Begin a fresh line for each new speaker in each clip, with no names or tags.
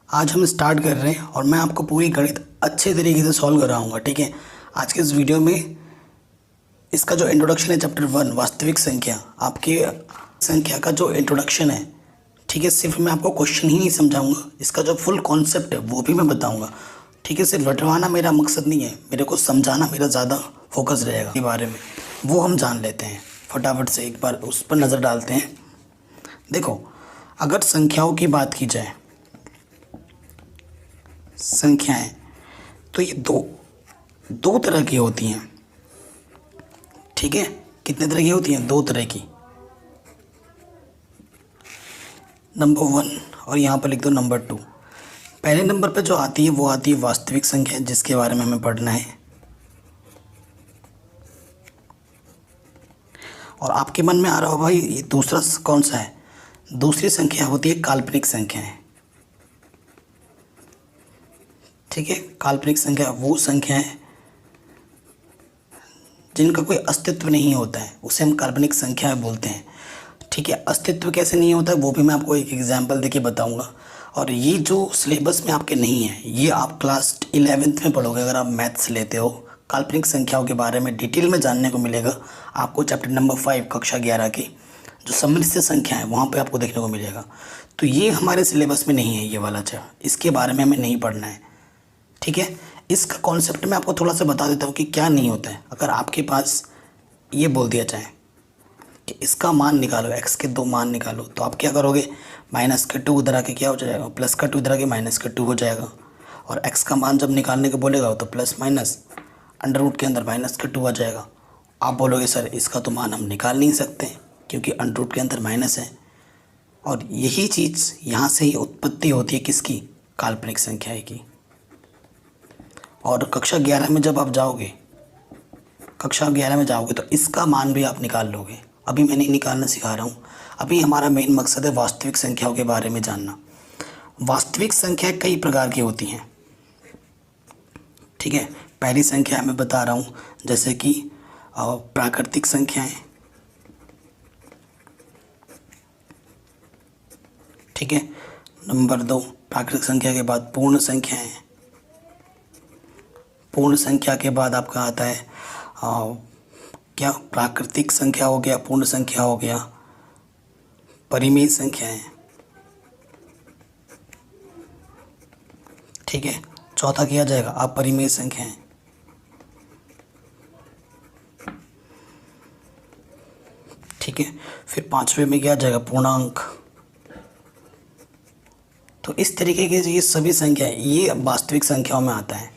आज हम स्टार्ट कर रहे हैं और मैं आपको पूरी गणित अच्छे तरीके से सॉल्व कराऊंगा। ठीक है, आज के इस वीडियो में इसका जो इंट्रोडक्शन है चैप्टर 1 वास्तविक संख्या, आपके संख्या का जो इंट्रोडक्शन है। ठीक है, सिर्फ मैं आपको क्वेश्चन ही नहीं समझाऊंगा, इसका जो फुल कॉन्सेप्ट है वो भी मैं बताऊंगा। ठीक है, सिर्फ रटवाना मेरा मकसद नहीं है, मेरे को समझाना मेरा ज़्यादा फोकस रहेगा के बारे में। वो हम जान लेते हैं फटाफट से, एक बार उस पर नज़र डालते हैं। देखो, अगर संख्याओं की बात की जाए, संख्याएं तो ये दो तरह की होती हैं। ठीक है, कितने तरह की होती हैं? दो तरह की। नंबर 1 और यहाँ पर लिख दो नंबर 2। पहले नंबर पर जो आती है वो आती है वास्तविक संख्या, जिसके बारे में हमें पढ़ना है। और आपके मन में आ रहा हो भाई ये दूसरा कौन सा है? दूसरी संख्या होती है काल्पनिक संख्याएं। ठीक है, काल्पनिक संख्या वो संख्या है जिनका कोई अस्तित्व नहीं होता है, उसे हम काल्पनिक संख्या बोलते हैं। ठीक है, अस्तित्व कैसे नहीं होता है वो भी मैं आपको एक एग्जांपल देके बताऊंगा। और ये जो सिलेबस में आपके नहीं है, ये आप क्लास 11th में पढ़ोगे अगर आप मैथ्स लेते हो। काल्पनिक संख्याओं के बारे में डिटेल में जानने को मिलेगा आपको चैप्टर नंबर 5 कक्षा 11 की जो सम्मिश्र संख्या है वहाँ पर आपको देखने को मिलेगा। तो ये हमारे सिलेबस में नहीं है, ये वाला इसके बारे में हमें नहीं पढ़ना है। ठीक है, इसका कॉन्सेप्ट मैं आपको थोड़ा सा बता देता हूँ कि क्या नहीं होता है। अगर आपके पास ये बोल दिया जाए कि इसका मान निकालो, x के 2 मान निकालो, तो आप क्या करोगे? माइनस के 2 उधर आके क्या हो जाएगा? प्लस का 2 उधर आके माइनस का 2 हो जाएगा। और x का मान जब निकालने को बोलेगा तो प्लस माइनस अंडर रूट के अंदर माइनस का 2 आ जाएगा। आप बोलोगे सर इसका तो मान हम निकाल नहीं सकते क्योंकि अंडर रूट के अंदर माइनस है। और यही चीज़ यहाँ से ही उत्पत्ति होती है किसकी? काल्पनिक संख्या की। और कक्षा 11 में जब आप जाओगे, कक्षा 11 में जाओगे तो इसका मान भी आप निकाल लोगे। अभी मैं नहीं निकालना सिखा रहा हूँ, अभी हमारा मेन मकसद है वास्तविक संख्याओं के बारे में जानना। वास्तविक संख्या कई प्रकार की होती हैं। ठीक है, पहली संख्या मैं बता रहा हूँ जैसे कि प्राकृतिक संख्याएं। ठीक है, नंबर 2 प्राकृतिक संख्या के बाद पूर्ण संख्याएं। पूर्ण संख्या के बाद आपका आता है क्या? प्राकृतिक संख्या हो गया, पूर्ण संख्या हो गया, परिमेय संख्याएं। ठीक है, चौथा किया जाएगा अपरिमेय संख्याएं। ठीक है, फिर 5वें में क्या जाएगा? पूर्णांक। तो इस तरीके के ये सभी संख्याएं ये वास्तविक संख्याओं में आता है।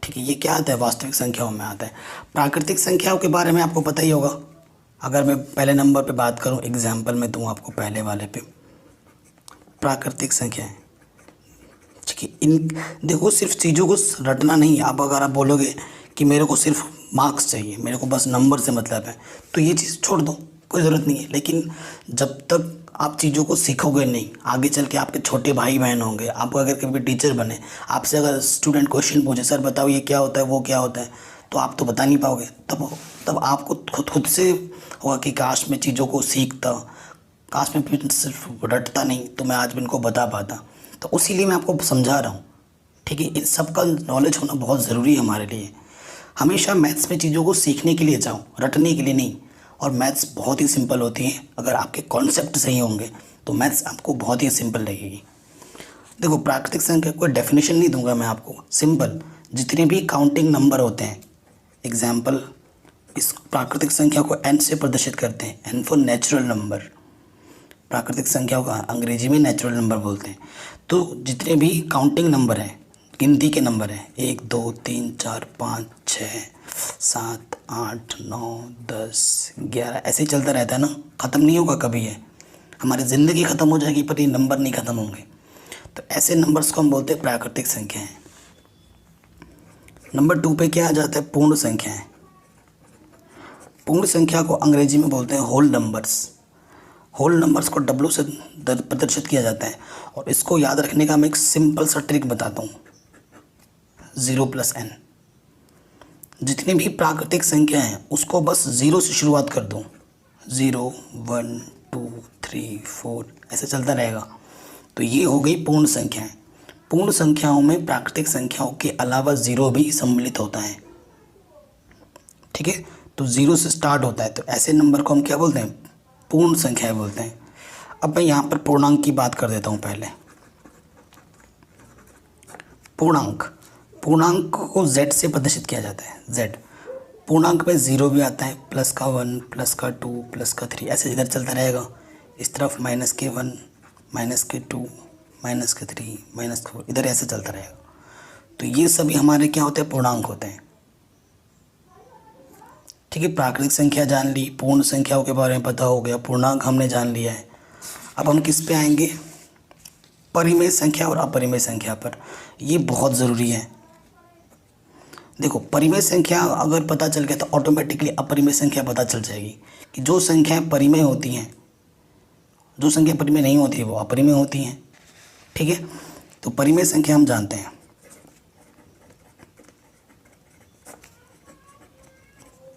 ठीक है, ये क्या आता है? वास्तविक संख्याओं में आता है। प्राकृतिक संख्याओं के बारे में आपको पता ही होगा। अगर मैं पहले नंबर पे बात करूं, एग्जाम्पल में दूं आपको पहले वाले पे, प्राकृतिक संख्याएं। ठीक है, इन देखो सिर्फ चीज़ों को रटना नहीं। आप अगर आप बोलोगे कि मेरे को सिर्फ मार्क्स चाहिए, मेरे को बस नंबर से मतलब है, तो ये चीज़ छोड़ दो, कोई ज़रूरत नहीं है। लेकिन जब तक आप चीज़ों को सीखोगे नहीं, आगे चल के आपके छोटे भाई बहन होंगे, आप अगर कभी टीचर बने, आपसे अगर स्टूडेंट क्वेश्चन पूछे सर बताओ ये क्या होता है वो क्या होता है, तो आप तो बता नहीं पाओगे। तब आपको खुद से होगा कि काश मैं चीज़ों को सीखता, काश मैं सिर्फ रटता नहीं तो मैं आज भी इनको बता पाता। तो उसी लिए मैं आपको समझा रहा हूँ। ठीक है, इन सब का नॉलेज होना बहुत ज़रूरी है हमारे लिए। हमेशा मैथ्स में चीज़ों को सीखने के लिए जाओ, रटने के लिए नहीं। और मैथ्स बहुत ही सिंपल होती है, अगर आपके कॉन्सेप्ट सही होंगे तो मैथ्स आपको बहुत ही सिंपल लगेगी। देखो, प्राकृतिक संख्या कोई डेफिनेशन नहीं दूंगा मैं आपको, सिंपल जितने भी काउंटिंग नंबर होते हैं, एग्जाम्पल इस प्राकृतिक संख्या को n से प्रदर्शित करते हैं, n फॉर नेचुरल नंबर। प्राकृतिक संख्याओं का अंग्रेजी में नेचुरल नंबर बोलते हैं। तो जितने भी काउंटिंग नंबर हैं, गिनती के नंबर हैं, 1 2 3 4 5 6 7 8 9 10 11, ऐसे ही चलता रहता है ना, ख़त्म नहीं होगा कभी। है हमारी ज़िंदगी ख़त्म हो जाएगी पर ये नंबर नहीं ख़त्म होंगे। तो ऐसे नंबर्स को हम बोलते हैं प्राकृतिक संख्याएं। नंबर 2 पे क्या आ जाता है? पूर्ण संख्याएं। पूर्ण संख्या को अंग्रेजी में बोलते हैं होल नंबर्स। होल नंबर्स को W से प्रदर्शित किया जाता है। और इसको याद रखने का मैं एक सिंपल सा ट्रिक बताता हूँ, 0 + n। जितनी भी प्राकृतिक संख्या हैं उसको बस 0 से शुरुआत कर दो, 0 1 2 3 4 ऐसे चलता रहेगा। तो ये हो गई पूर्ण संख्याएं। पूर्ण संख्याओं में प्राकृतिक संख्याओं के अलावा जीरो भी सम्मिलित होता है। ठीक है, तो जीरो से स्टार्ट होता है, तो ऐसे नंबर को हम क्या बोलते हैं? पूर्ण संख्याएं बोलते हैं। अब मैं यहाँ पर पूर्णांक की बात कर देता हूँ पहले। पूर्णांक को z से प्रदर्शित किया जाता है, z। पूर्णांक में जीरो भी आता है, प्लस का 1, प्लस का 2, प्लस का 3, ऐसे इधर चलता रहेगा। इस तरफ -1, -2, -3, -4, इधर ऐसे चलता रहेगा। तो ये सभी हमारे क्या होते हैं? पूर्णांक होते हैं। ठीक है, प्राकृतिक संख्या जान ली, पूर्ण संख्याओं के बारे में पता हो गया, पूर्णांक हमने जान लिया है। अब हम किस पे आएंगे? परिमेय संख्या और अपरिमेय संख्या पर। ये बहुत ज़रूरी है। देखो, परिमेय संख्या अगर पता चल गया तो ऑटोमेटिकली अपरिमेय संख्या पता चल जाएगी कि जो संख्याएं परिमेय होती हैं, जो संख्या परिमेय नहीं होती है वो अपरिमेय होती हैं। ठीक है, तो परिमेय संख्या हम जानते हैं।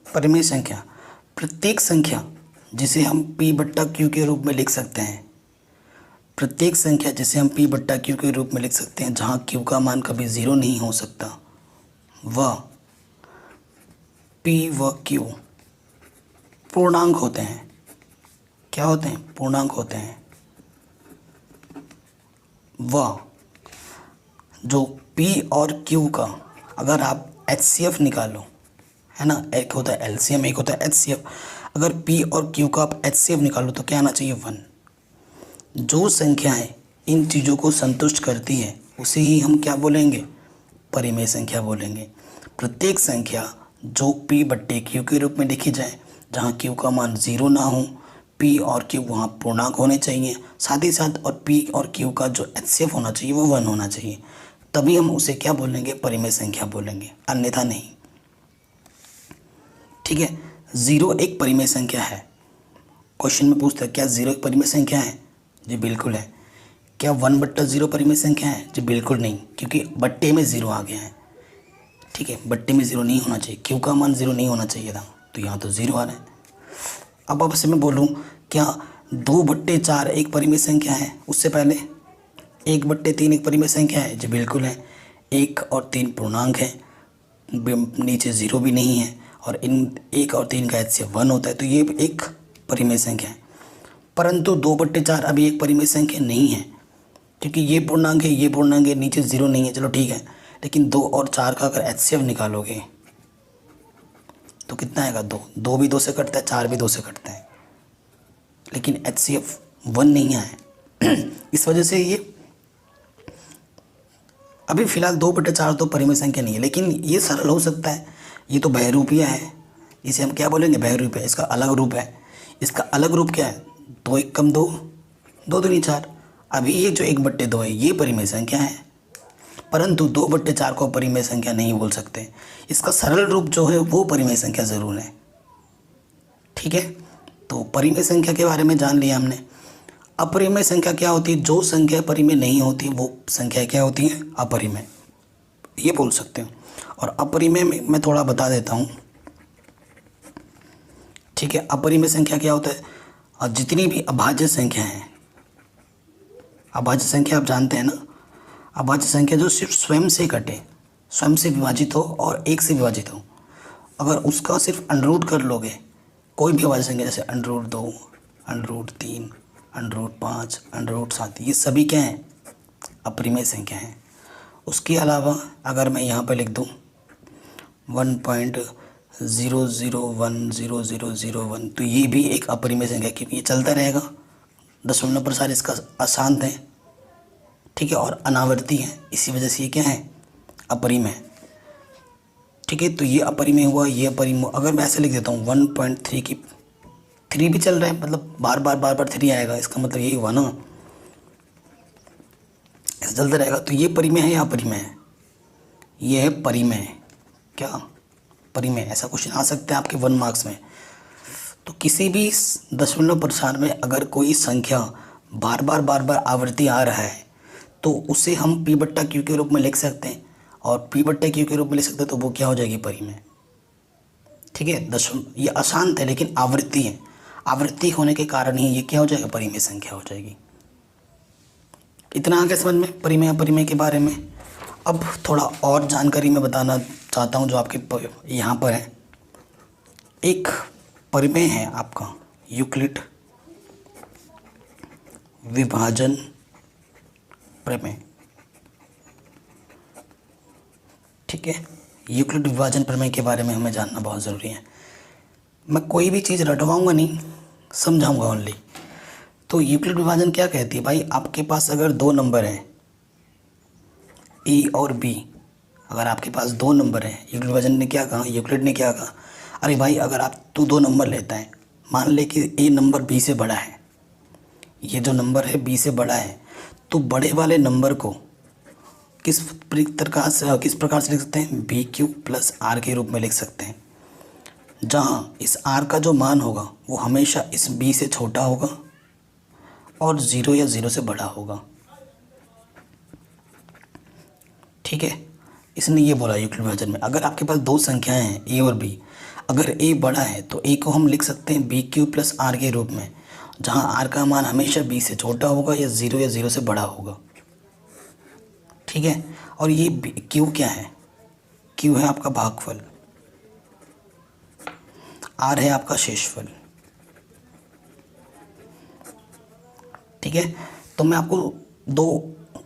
परिमेय संख्या प्रत्येक संख्या जिसे हम p/q के रूप में लिख सकते हैं, प्रत्येक संख्या जिसे हम p/q के रूप में लिख सकते हैं, जहाँ q का मान कभी ज़ीरो नहीं हो सकता, वह p व q पूर्णांक होते हैं। क्या होते हैं? पूर्णांक होते हैं। वह जो p और q का अगर आप HCF निकालो, है ना, एक होता है LCM, एक होता है HCF। अगर p और q का आप HCF निकालो तो क्या आना चाहिए? 1। जो संख्याएं इन चीज़ों को संतुष्ट करती हैं उसे ही हम क्या बोलेंगे? परिमेय संख्या बोलेंगे। प्रत्येक संख्या जो p/q के रूप में लिखी जाए, जहाँ q का मान ज़ीरो ना हो, p और q वहाँ पूर्णांक होने चाहिए, साथ ही साथ और p और q का जो HCF होना चाहिए वो 1 होना चाहिए, तभी हम उसे क्या बोलेंगे? परिमेय संख्या बोलेंगे, अन्यथा नहीं। ठीक है, ज़ीरो एक परिमेय संख्या है। क्वेश्चन में पूछता है क्या ज़ीरो एक परिमेय संख्या है? जी बिल्कुल है। क्या 1/0 परिमेय संख्या है? जी बिल्कुल नहीं, क्योंकि बट्टे में ज़ीरो आ गया है। ठीक है, बट्टे में ज़ीरो नहीं होना चाहिए, क्यों का मान ज़ीरो नहीं होना चाहिए था, तो यहाँ तो ज़ीरो आ रहा है। अब आपसे मैं बोलूँ क्या 2/4 एक परिमेय संख्या है? उससे पहले 1/3 एक परिमेय संख्या है? जी बिल्कुल है। 1 और 3 पूर्णांक है, नीचे ज़ीरो भी नहीं है, और इन 1 और 3 का HCF 1 होता है, तो ये एक परिमेय संख्या है। परंतु 2/4 अभी एक परिमेय संख्या नहीं है, क्योंकि ये पूर्णांक है, ये पूर्णांक है, नीचे ज़ीरो नहीं है, चलो ठीक है। लेकिन 2 और 4 का अगर HCF निकालोगे तो कितना आएगा? 2। 2 भी 2 से कटता है, 4 भी 2 से कटता है, लेकिन HCF 1 नहीं आया। इस वजह से ये अभी फ़िलहाल 2/4 तो परिमेय संख्या नहीं है, लेकिन ये सरल हो सकता है। ये तो बहुरूपीय है, इसे हम क्या बोलेंगे? बहुरूपीय। इसका अलग रूप है। इसका अलग रूप क्या है? 2 1 कम 2, 2 दूनी 4। अभी ये जो 1/2 है ये परिमेय संख्या है, परंतु 2/4 को परिमेय संख्या नहीं बोल सकते। इसका सरल रूप जो है वो परिमेय संख्या ज़रूर है। ठीक है, तो परिमेय संख्या के बारे में जान लिया हमने। अपरिमेय संख्या क्या होती है? जो संख्या परिमेय नहीं होती वो संख्या क्या होती है? अपरिमेय, ये बोल सकते हो। और अपरिमेय में मैं थोड़ा बता देता हूँ। ठीक है, अपरिमेय संख्या क्या होता है? और जितनी भी अभाज्य संख्या है, अभाज्य संख्या आप जानते हैं ना, अभाज्य संख्या जो सिर्फ स्वयं से कटे, स्वयं से विभाजित हो और 1 से विभाजित हो, अगर उसका सिर्फ अंडर कर लोगे, कोई भी अभाज्य संख्या जैसे √2, √3, √5, √7, ये सभी क्या हैं? अपरिमेय संख्या हैं। उसके अलावा अगर मैं यहाँ पर लिख दूँ 1.00100001, तो ये भी एक अपरिमेय संख्या, क्योंकि ये चलता रहेगा, दशमलव प्रसार इसका अशांत है। ठीक है, और अनावर्ती है, इसी वजह से ये क्या है? अपरिमेय। ठीक है, तो ये अपरिमेय हुआ, ये अपरिमेय। अगर मैं ऐसे लिख देता हूँ 1.3 की 3 भी चल रहा है, मतलब बार बार 3 आएगा, इसका मतलब यही हुआ ना, ऐसा चलता रहेगा। तो ये परिमेय है या अपरिमेय है? ये है परिमेय। क्या? परिमेय। ऐसा क्वेश्चन आ सकता है आपके 1 मार्क्स में। तो किसी भी दशमलव प्रसार में अगर कोई संख्या बार बार आवर्ती आ रहा है तो उसे हम p/q के रूप में लिख सकते हैं, और p/q के रूप में लिख सकते हैं तो वो क्या हो जाएगी? परिमेय। ठीक है, ये अशांत है लेकिन आवृत्ति है, आवृत्ति होने के कारण ही ये क्या हो जाएगा? परिमेय संख्या हो जाएगी। इतना आगे समझ में परिमेय अपरिमेय के बारे में। अब थोड़ा और जानकारी मैं बताना चाहता हूँ जो आपके यहाँ पर है। एक परिमेय है आपका यूक्लिड विभाजन प्रमेय, ठीक है। यूक्लिड विभाजन प्रमेय के बारे में हमें जानना बहुत ज़रूरी है। मैं कोई भी चीज़ रटवाऊंगा नहीं, समझाऊंगा ओनली। तो यूक्लिड विभाजन क्या कहती है भाई, आपके पास अगर दो नंबर हैं ए और बी, अगर आपके पास दो नंबर हैं, यूक्लिड विभाजन ने क्या कहा, यूक्लिड ने क्या कहा, अरे भाई अगर तू दो नंबर लेता है, मान ले कि ए नंबर बी से बड़ा है, ये जो नंबर है बी से बड़ा है, तो बड़े वाले नंबर को किस प्रकार से लिख सकते हैं, बी क्यू प्लस आर के रूप में लिख सकते हैं, जहाँ इस आर का जो मान होगा वो हमेशा इस बी से छोटा होगा और ज़ीरो या ज़ीरो से बड़ा होगा, ठीक है। इसने ये बोला यूक्लिड विभाजन में, अगर आपके पास दो संख्याएं हैं ए और बी, अगर ए बड़ा है तो ए को हम लिख सकते हैं बी क्यू प्लस आर के रूप में, जहाँ आर का मान हमेशा बी से छोटा होगा या ज़ीरो से बड़ा होगा, ठीक है। और ये क्यू क्या है, क्यू है आपका भागफल, आर है आपका शेषफल, ठीक है। तो मैं आपको दो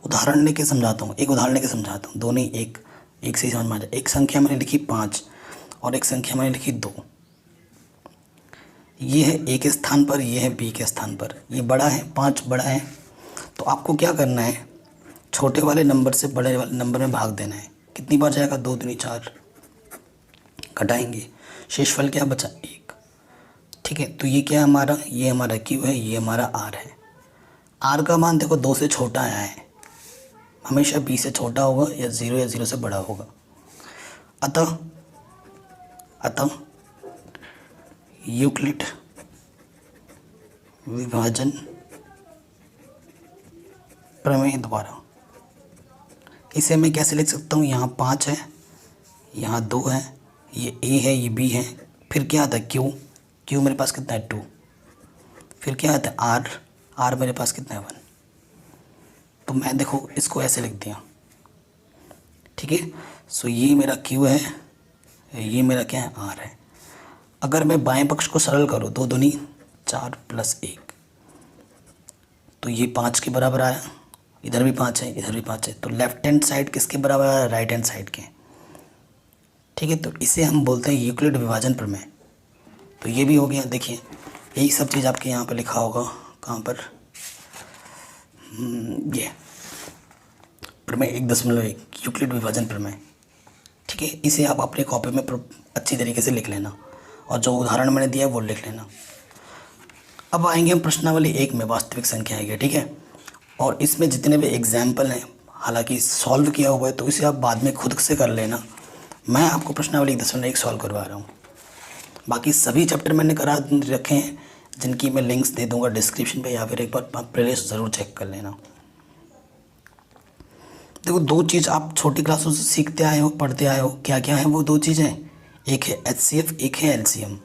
उदाहरण लेके समझाता हूँ, एक उदाहरण लेके समझाता हूँ, दो नहीं एक से ही समझ में आ जाए। एक संख्या मैंने लिखी 5 और एक संख्या मैंने लिखी 2। ये है ए के स्थान पर, ये है बी के स्थान पर, ये बड़ा है 5 बड़ा है, तो आपको क्या करना है, छोटे वाले नंबर से बड़े वाले नंबर में भाग देना है। कितनी बार जाएगा, 2 दूनी 4, घटाएंगे, शेषफल क्या बचा 1, ठीक है। तो ये क्या है हमारा, ये हमारा क्यू है, ये हमारा आर है। आर का मान देखो 2 से छोटा आया है, हमेशा बी से छोटा होगा या ज़ीरो से बड़ा होगा। अतः यूक्लिड विभाजन प्रमेय द्वारा इसे मैं कैसे लिख सकता हूँ, यहाँ 5 है, यहाँ 2 है, ये ए है, ये बी है, फिर क्या आता है क्यू मेरे पास कितना है 2, फिर क्या आता है आर मेरे पास कितना है 1। तो मैं देखो इसको ऐसे लिख दिया, ठीक है। सो ये मेरा क्यू है, ये मेरा क्या है आर है। अगर मैं बाएं पक्ष को सरल करूँ, 2 दूनी 4 प्लस 1, तो ये 5 के बराबर आया, इधर भी 5 है, इधर भी 5 है, तो लेफ्ट हैंड साइड किसके बराबर आया, राइट हैंड साइड के, ठीक है। तो इसे हम बोलते हैं यूक्लिड विभाजन प्रमेय। तो ये भी हो गया, देखिए यही सब चीज़ आपके यहाँ पर लिखा होगा, कहाँ पर, ये प्रमेय 1.1 यूक्लिड विभाजन प्रमेय, ठीक है। इसे आप अपने कॉपी में अच्छी तरीके से लिख लेना और जो उदाहरण मैंने दिया वो लिख लेना। अब आएंगे हम प्रश्नावली 1 में, वास्तविक संख्या आएगी, ठीक है। और इसमें जितने भी एग्जाम्पल हैं, हालांकि सॉल्व किया हुआ है तो इसे आप बाद में खुद से कर लेना, मैं आपको प्रश्नावली 1.1 सॉल्व करवा रहा हूँ। बाकी सभी चैप्टर मैंने करा रखे हैं, जिनकी मैं लिंक्स दे दूंगा डिस्क्रिप्शन पे, या फिर एक बार आप प्लेलिस्ट ज़रूर चेक कर लेना। देखो 2 चीज़ आप छोटी क्लासों से सीखते आए हो, पढ़ते आए हो, क्या क्या है वो 2 चीज़ें, एक है HCF, एक है LCM,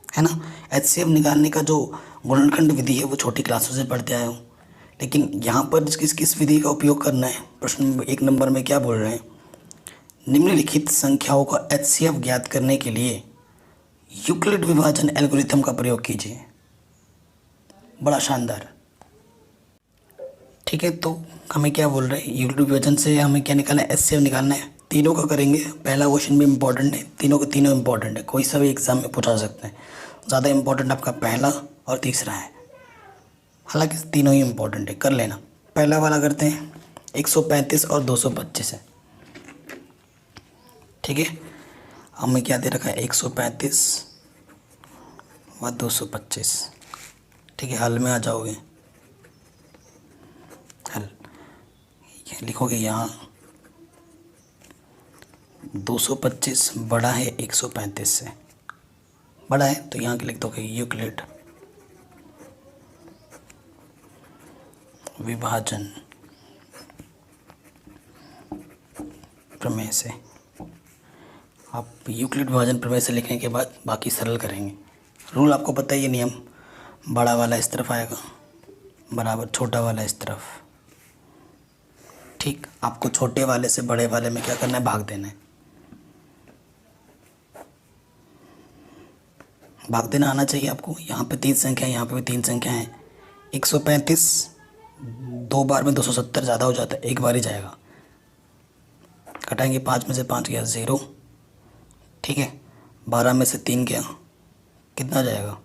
है ना। HCF निकालने का जो गुणनखंड विधि है वो छोटी क्लासों से पढ़ते आए हो, लेकिन यहाँ पर किस विधि का उपयोग करना है, प्रश्न 1 नंबर में क्या बोल रहे हैं, निम्नलिखित संख्याओं का HCF ज्ञात करने के लिए यूक्लिड विभाजन एल्गोरिथम का प्रयोग कीजिए। बड़ा शानदार, ठीक है। तो हमें क्या बोल रहे हैं, यूक्लिड विभाजन से हमें क्या निकालना है, HCF निकालना है। तीनों का करेंगे, पहला क्वेश्चन भी इम्पोर्टेंट है, तीनों के तीनों इम्पोर्टेंट है, कोई सा भी एग्जाम में पूछा सकते हैं। ज़्यादा इम्पोर्टेंट आपका पहला और तीसरा है, हालांकि तीनों ही इम्पोर्टेंट है, कर लेना। पहला वाला करते हैं, 135 और 225 है, ठीक है। हमें क्या दे रखा है, 135 व 225, ठीक है। हल में आ जाओगे, हल लिखोगे यहाँ 225 बड़ा है 135 से, बड़ा है तो यहाँ के लिख दोगे यूक्लिड विभाजन प्रमेय से। आप यूक्लिड विभाजन प्रमेय से लिखने के बाद बाकी सरल करेंगे। रूल आपको पता है, ये नियम, बड़ा वाला इस तरफ आएगा बराबर छोटा वाला इस तरफ, ठीक, आपको छोटे वाले से बड़े वाले में क्या करना है, भाग देना है। भाग देना आना चाहिए आपको। यहाँ पे 3 संख्या है, यहाँ पे भी 3 संख्या है। 135 2 बार में 270 ज़्यादा हो जाता है, एक बार ही जाएगा। घटाएंगे, 5 में से 5 गया 0, ठीक है। 12 में से 3 गया, कितना जाएगा,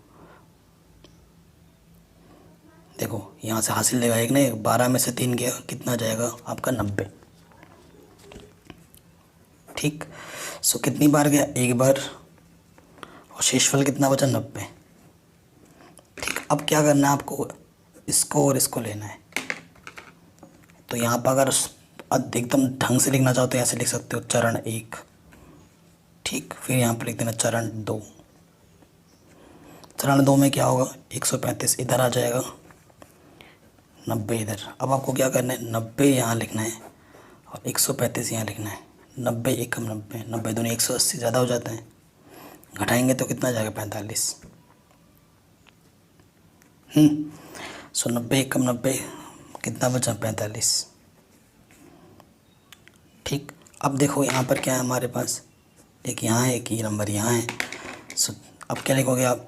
देखो यहाँ से हासिल लेगा एक ने, 12 में से 3 गया, कितना जाएगा आपका 90, ठीक। सो कितनी बार गया, एक बार, और शेषफल कितना बचा, 90, ठीक। अब क्या करना है आपको, इसको और इसको लेना है। तो यहाँ पर अगर एकदम ढंग से लिखना चाहो तो ऐसे लिख सकते हो, चरण 1, ठीक। फिर यहाँ पर लिख देना चरण 2। चरण 2 में क्या होगा, 135 इधर आ जाएगा, 90 इधर। अब आपको क्या करना है, 90 यहाँ लिखना है और 135 यहाँ लिखना है। 90 एकम 90, 90 दूनी 180 ज़्यादा हो जाता है। घटाएंगे तो कितना जाएगा, 45। सो 90 एकम 90, कितना बचा, 45, ठीक। अब देखो यहाँ पर क्या है हमारे पास, एक यहाँ है, एक ये नंबर यहाँ है। सो अब क्या लिखोगे आप,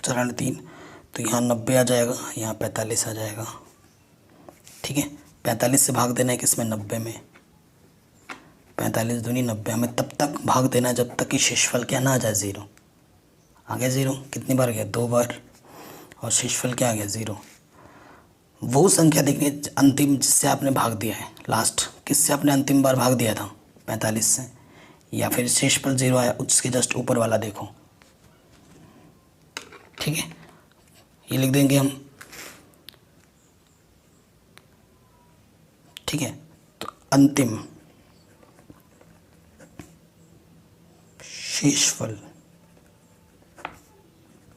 चरण 3, तो यहाँ 90 आ जाएगा, यहाँ 45 आ जाएगा, ठीक है। 45 से भाग देना है किसमें, 90 में। 45 दूनी 90, हमें तब तक भाग देना जब तक कि शेषफल क्या ना आ जाए 0। आ गया 0, कितनी बार गया, 2 बार, और शेषफल क्या आ गया, 0। वो संख्या देखनी अंतिम जिससे आपने भाग दिया है, लास्ट किससे आपने अंतिम बार भाग दिया था, 45 से, या फिर शेषफल 0 आया उसके जस्ट ऊपर वाला देखो, ठीक है। ये लिख देंगे हम, ठीक है। तो अंतिम शेषफल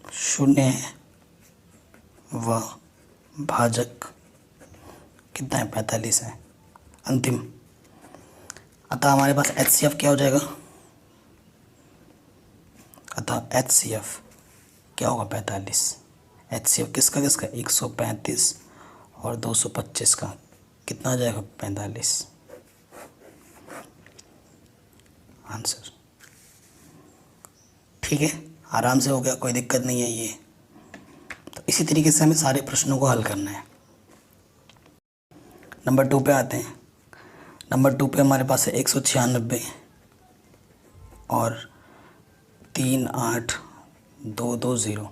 0 है व भाजक कितना है, 45 है, अंतिम। अतः हमारे पास HCF क्या हो जाएगा, अतः HCF क्या होगा, 45। HCF किसका किसका, 135 और 225 का, कितना आ जाएगा, 45 आंसर, ठीक है। आराम से हो गया, कोई दिक्कत नहीं है ये। तो इसी तरीके से हमें सारे प्रश्नों को हल करना है। नंबर 2 पे आते हैं। नंबर 2 पे हमारे पास है 196 और 38220,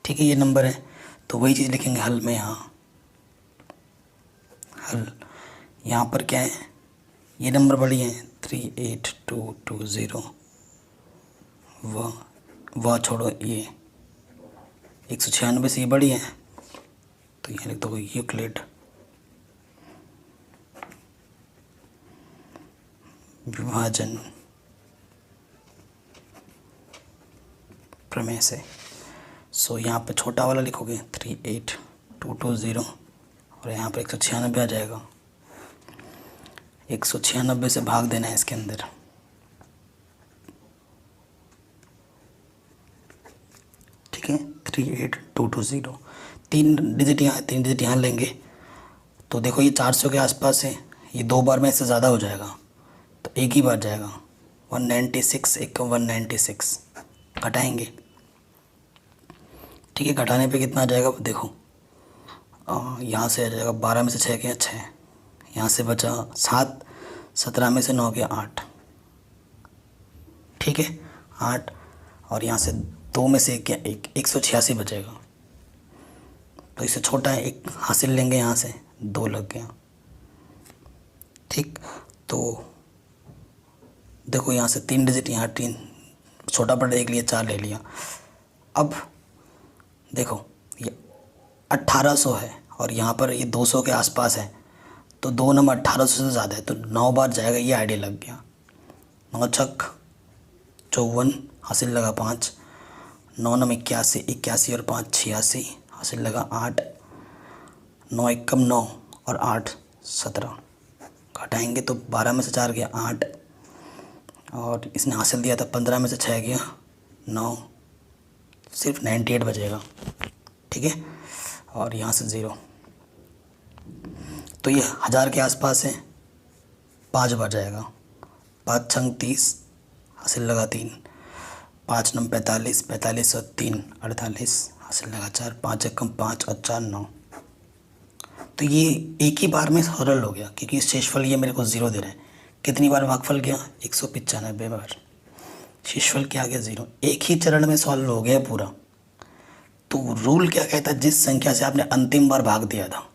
ठीक है। ये नंबर है, तो वही चीज़ लिखेंगे हल में। यहाँ हल, यहाँ पर क्या है, ये नंबर बड़ी है 38220, वह छोड़ो, ये 196 से ये बड़ी है, तो ये लिख दो यूक्लिड विभाजन प्रमेय से। सो यहाँ पे छोटा वाला लिखोगे 38220 और यहाँ पर 196 आ जाएगा। 196 से भाग देना है इसके अंदर, ठीक है। 38220, 3 डिजिट यहाँ, 3 डिजिट यहाँ लेंगे तो देखो ये 400 के आसपास है, ये 2 बार में इससे ज़्यादा हो जाएगा, तो एक ही बार जाएगा। 196 एक 196, घटाएंगे, ठीक है। घटाने पे कितना आ जाएगा देखो, यहाँ से आ जाएगा 12 में से 6 गया 6, यहाँ से बचा 7, 17 में से 9 गया 8, ठीक है 8, और यहाँ से 2 में से 1 गया 1, 186 बचेगा। तो इससे छोटा है 1 हासिल लेंगे, यहाँ से 2 लग गया, ठीक। तो देखो यहाँ से 3 डिजिट, यहाँ 3 छोटा बड़ा 1 लिया, 4 ले लिया। अब देखो ये 1800 है और यहाँ पर ये 200 के आसपास है, तो 2 नंबर 1800 से ज़्यादा है, तो 9 बार जाएगा, ये आइडिया लग गया। 9 छक 54 हासिल लगा 5, 9 नम 81, 81 और 5 86 हासिल लगा 8, 9 एकम 9 और 8 17, घटाएंगे तो 12 में से 4 गया 8, और इसने हासिल दिया था 15 में से 6 गया 9, सिर्फ 98 बचेगा, ठीक है। और यहाँ से 0, तो ये 1000 के आसपास है, 5 बार जाएगा। 5 छंग 30, हासिल लगा 3, 5 नम 45, 45 और 3 48, हासिल लगा 4, 5 एकम 5 और 4 9। तो ये एक ही बार में सरल हो गया, क्योंकि शेषफल ये मेरे को 0 दे रहे हैं। कितनी बार भागफल गया? 195 बार। शेषफल क्या आ गया? 0। एक ही चरण में सॉल्व हो गया पूरा। तो रूल क्या कहता है? जिस संख्या से आपने अंतिम बार भाग दिया था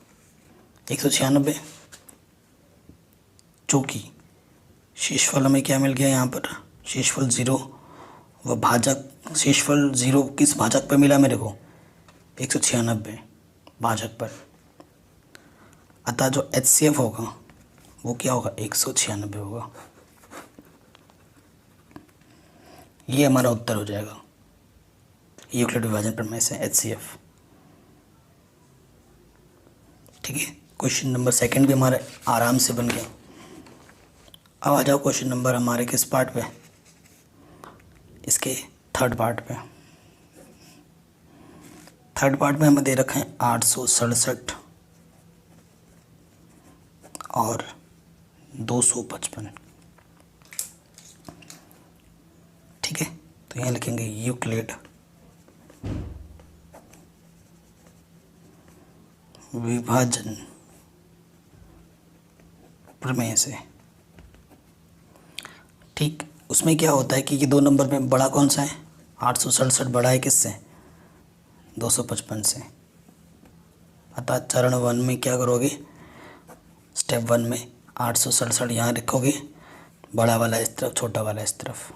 196, चूँकि शेषफल हमें क्या मिल गया यहाँ पर? शेषफल 0 व भाजक। शेषफल 0 किस भाजक पर मिला मेरे को? 196 भाजक पर। अतः जो HCF होगा वो क्या होगा? 196 होगा। ये हमारा उत्तर हो जाएगा यूक्लिड विभाजन प्रमेय से HCF। ठीक है, क्वेश्चन नंबर 2 भी हमारे आराम से बन गया। अब आ जाओ क्वेश्चन नंबर हमारे किस पार्ट पे? इसके थर्ड पार्ट पे। थर्ड पार्ट में हमें दे रखा है 867 और 255। ठीक है, तो यहाँ लिखेंगे यूक्लिड विभाजन प्रमेय से। ठीक, उसमें क्या होता है कि ये 2 नंबर में बड़ा कौन सा है? 867 बड़ा है किससे? 255 से। अतः चरण 1 में क्या करोगे? स्टेप 1 में 867 यहाँ रखोगे, बड़ा वाला इस तरफ, छोटा वाला इस तरफ।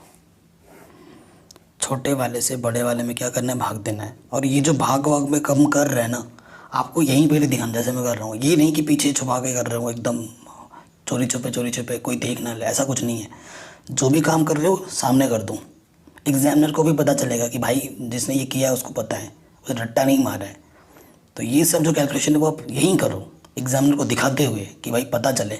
छोटे वाले से बड़े वाले में क्या करना है? भाग देना है। और ये जो भाग वाग में कम कर रहे हैं ना, आपको यहीं पहले ध्यान, जैसे मैं कर रहा हूँ, ये नहीं कि पीछे छुपा के कर रहे हो एकदम चोरी छुपे कोई देख ना ले, ऐसा कुछ नहीं है। जो भी काम कर रहे हो सामने कर दूँ, एग्जामिनर को भी पता चलेगा कि भाई जिसने ये किया है उसको पता है, उसे रट्टा नहीं मारा है। तो ये सब जो कैलकुलेशन है वो आप यहीं करो, एग्जामिनर को दिखाते हुए कि भाई पता चले।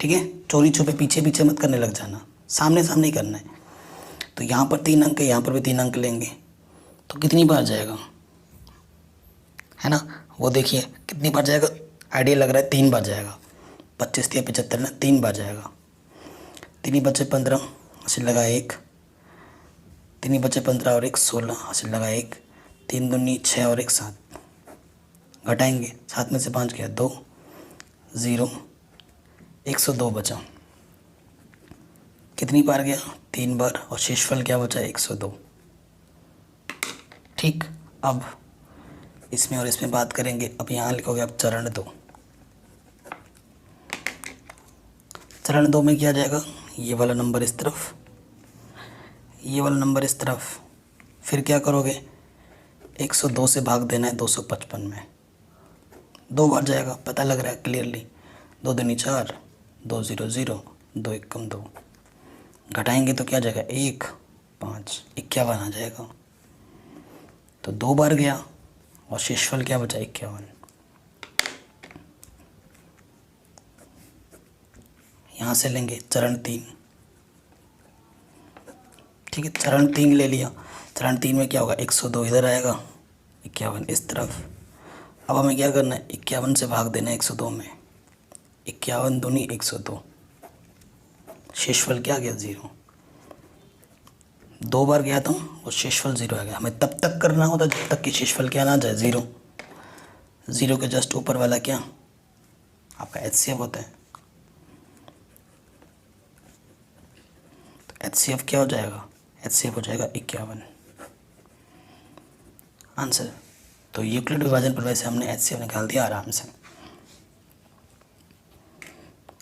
ठीक है, चोरी छुपे पीछे पीछे मत करने लग जाना, सामने सामने ही करना है। तो यहाँ पर 3 अंक है, यहाँ पर भी 3 अंक लेंगे, तो कितनी बार जाएगा? है ना, वो देखिए कितनी बार जाएगा। आइडिया लग रहा है 3 बार जाएगा। 25 या 75 ना, 3 बार जाएगा। 3 बचे 15, हासिल लगा 1। 3 बचे 15 और 1 16, हासिल लगा 1। 3 दूनी 6 और 1 7। घटाएंगे, 7 में से 5 गया 2, 0, 102 बचा। कितनी बार गया? 3 बार। और शेषफल क्या बचा? 102। ठीक, अब इसमें और इसमें बात करेंगे। अब यहाँ लिखोगे आप चरण 2। चरण 2 में क्या जाएगा? ये वाला नंबर इस तरफ, ये वाला नंबर इस तरफ। फिर क्या करोगे? 102 से भाग देना है 255 में। 2 बार जाएगा, पता लग रहा है क्लियरली। 2 दूनी 4, 2 0 0, 2 एकम 2। घटाएंगे तो क्या जाएगा? 1 5, 51 आ जाएगा। तो 2 बार गया और शेषफल क्या बचा? 51। यहाँ से लेंगे चरण 3। ठीक है, चरण 3 ले लिया। चरण 3 में क्या होगा? 102 इधर आएगा, 51 इस तरफ। अब हमें क्या करना है? 51 से भाग देना है 102 में। 51 दूनी 102। शेषफल क्या गया? 0। 2 बार गया था और शेषफल 0 आ गया। हमें तब तक करना होता जब तक कि शेषफल क्या ना जाए? 0। 0 के जस्ट ऊपर वाला क्या? आपका HCF होता है। तो HCF क्या हो जाएगा? HCF हो जाएगा 51 आंसर। तो यूक्लिड विभाजन प्रमेय से हमने HCF निकाल दिया आराम से।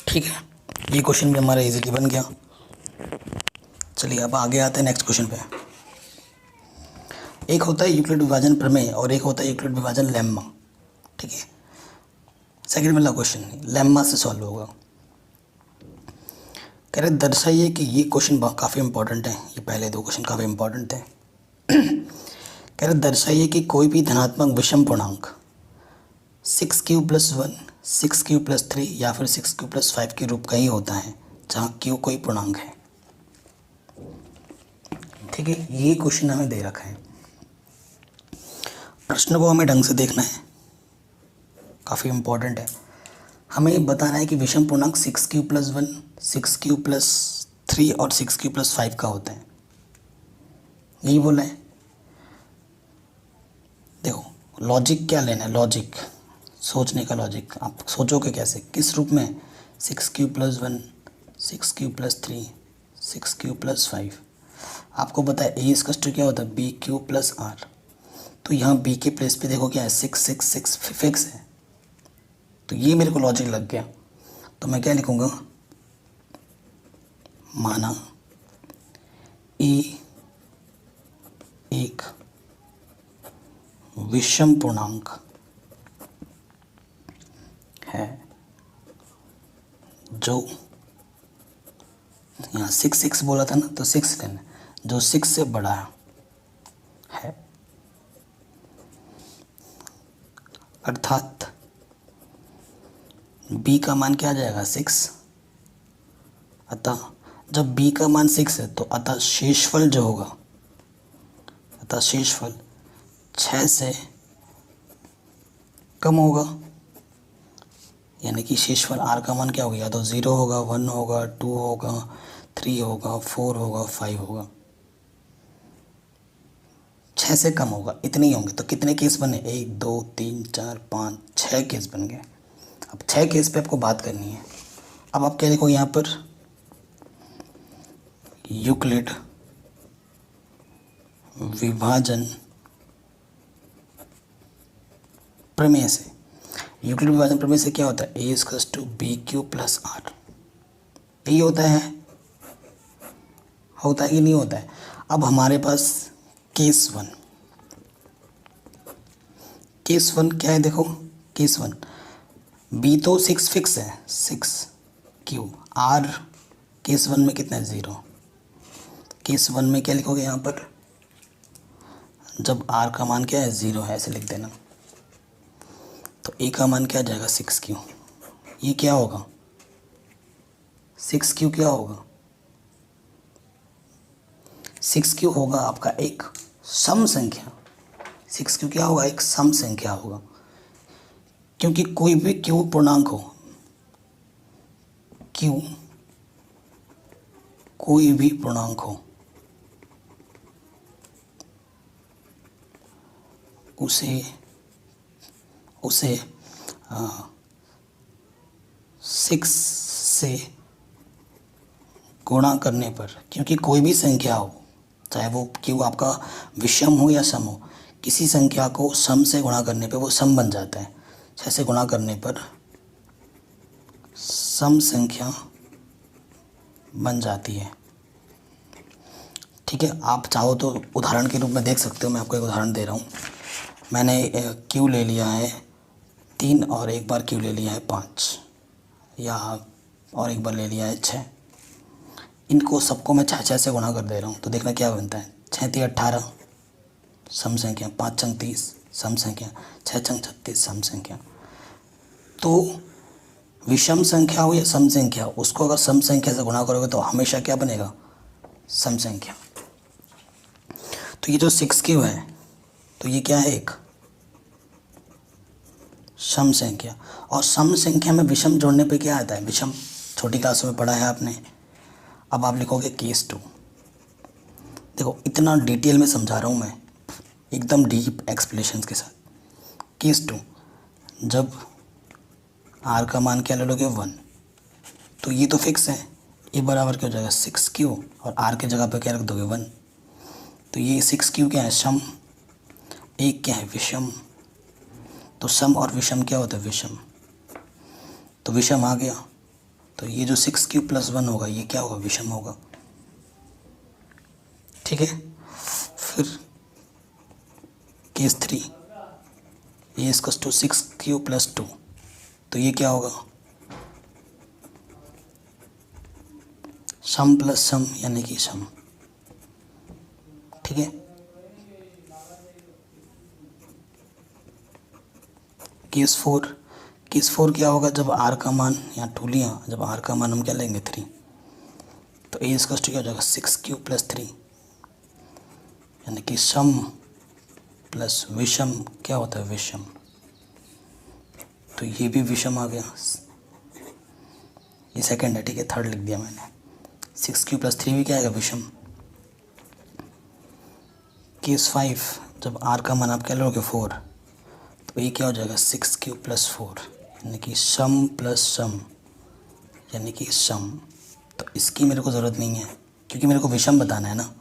ठीक है, ये क्वेश्चन भी हमारा इजीली बन गया। चलिए अब आगे आते हैं नेक्स्ट क्वेश्चन पे। एक होता है यूक्लिड विभाजन प्रमेय और एक होता है यूक्लिड विभाजन लेम्मा। ठीक है, सेकंड वाला क्वेश्चन लेम्मा से सॉल्व होगा। कह रहे दर्शाइए कि ये क्वेश्चन काफ़ी इंपॉर्टेंट है। ये पहले 2 क्वेश्चन काफ़ी इंपॉर्टेंट थे। कह रहे दर्शाइए कि कोई भी धनात्मक विषम पूर्णांक 6q + 1, 6q + 3 या फिर 6q + 5 के रूप का ही होता है, जहाँ q कोई पूर्णांक है। ठीक है, ये क्वेश्चन हमें दे रखा है। प्रश्न को हमें ढंग से देखना है, काफ़ी इम्पोर्टेंट है। हमें बताना है कि विषम पूर्णांक 6q+1, 6q+3 और 6q+5 का होता है, यही बोला है। देखो लॉजिक क्या लेना है, लॉजिक सोचने का लॉजिक, आप सोचोगे कैसे, किस रूप में, 6q+1, 6q+3, 6q+5। आपको पता है ए स्क्वायर टू क्या होता है, BQ+R। तो यहाँ बी के प्लेस पे देखो क्या है, 666 फिक्स है। तो ये मेरे को लॉजिक लग गया, तो मैं क्या लिखूँगा, माना ए एक विषम पूर्णांक है जो, यहाँ 6 बोला था ना, तो 6 लेना, जो 6 से बड़ा है, अर्थात b का मान क्या आ जाएगा, 6। अतः जब b का मान 6 है तो अतः शेषफल जो होगा, अतः शेषफल 6 से कम होगा, यानी कि शेषफल r का मान क्या होगा, या तो 0 होगा, 1 होगा, 2 होगा, 3 होगा, 4 होगा, 5 होगा, 6 से कम होगा, इतने ही होंगे। तो कितने केस बने, 1 2 3 4 5 6 केस बन गए। अब 6 केस पे आपको बात करनी है। अब आप क्या देखो यहाँ पर, यूक्लिड विभाजन प्रमेय से, यूक्लिड विभाजन प्रमेय से क्या होता है, ए इक्वल्स टू BQ+R। यही होता है कि नहीं होता है। अब हमारे पास केस वन क्या है, देखो केस 1, बी तो 6 फिक्स है, 6q, R केस 1 में कितना है, 0। केस 1 में क्या लिखोगे यहाँ पर, जब r का मान क्या है, 0 है, ऐसे लिख देना। तो a का मान क्या आ जाएगा, 6q। ये क्या होगा, 6q क्या होगा, 6q होगा आपका एक सम संख्या। 6q क्या होगा, एक सम संख्या होगा, क्योंकि कोई भी q पूर्णांक हो, q कोई भी पूर्णांक हो, उसे 6 से गुणा करने पर, क्योंकि कोई भी संख्या हो, चाहे वो q आपका विषम हो या सम हो, किसी संख्या को सम से गुणा करने पे वो सम बन जाता है। 6 से गुणा करने पर सम संख्या बन जाती है। ठीक है, आप चाहो तो उदाहरण के रूप में देख सकते हो। मैं आपको एक उदाहरण दे रहा हूँ। मैंने q ले लिया है 3 और एक बार q ले लिया है 5, या और एक बार ले लिया है 6। इनको सबको मैं 6 से गुणा कर दे रहा हूँ, तो देखना क्या बनता है, 6 3 18 सम संख्या, 5 चंग 30 सम संख्या, 6 चंग 36 सम संख्या। तो विषम संख्या हो या सम संख्या, उसको अगर सम संख्या से गुणा करोगे तो हमेशा क्या बनेगा, सम संख्या। तो ये जो 6q है, तो ये क्या है, एक सम संख्या। और सम संख्या में विषम जोड़ने पे क्या आता है, विषम छोटी क्लासों में पढ़ा है आपने। अब आप लिखोगे केस 2। देखो इतना डिटेल में समझा रहा हूँ मैं, एकदम डीप एक्सप्लेनेशन के साथ। केस 2, जब r का मान क्या ले लोगे, 1, तो ये तो फिक्स है, ये बराबर क्या हो जाएगा, 6q, और r के जगह पे क्या रख दोगे, 1। तो ये 6q क्या है, सम, एक क्या है, विषम। तो सम और विषम क्या होता है, विषम। तो विषम आ गया, तो ये जो 6q+1 होगा, ये क्या होगा, विषम होगा। ठीक है, फिर केस 3, ये इसको टू 6q+2, तो ये क्या होगा, सम प्लस सम, यानी कि सम। ठीक है, केस 4 क्या होगा, जब r का मान, यहाँ 2 लिया, जब r का मान हम क्या लेंगे, 3, तो a इसका क्या हो जाएगा, 6q+3, यानी कि सम प्लस विषम क्या होता है, विषम। तो ये भी विषम आ गया, ये सेकंड है, ठीक है, थर्ड लिख दिया मैंने। 6 क्यू + 3 भी क्या आएगा, विषम। केस 5, जब r का मान आप क्या लोगे 4, तो ये क्या हो जाएगा 6 क्यू + 4, यानी कि सम प्लस सम, यानी कि सम। तो इसकी मेरे को ज़रूरत नहीं है क्योंकि मेरे को विषम बताना है ना।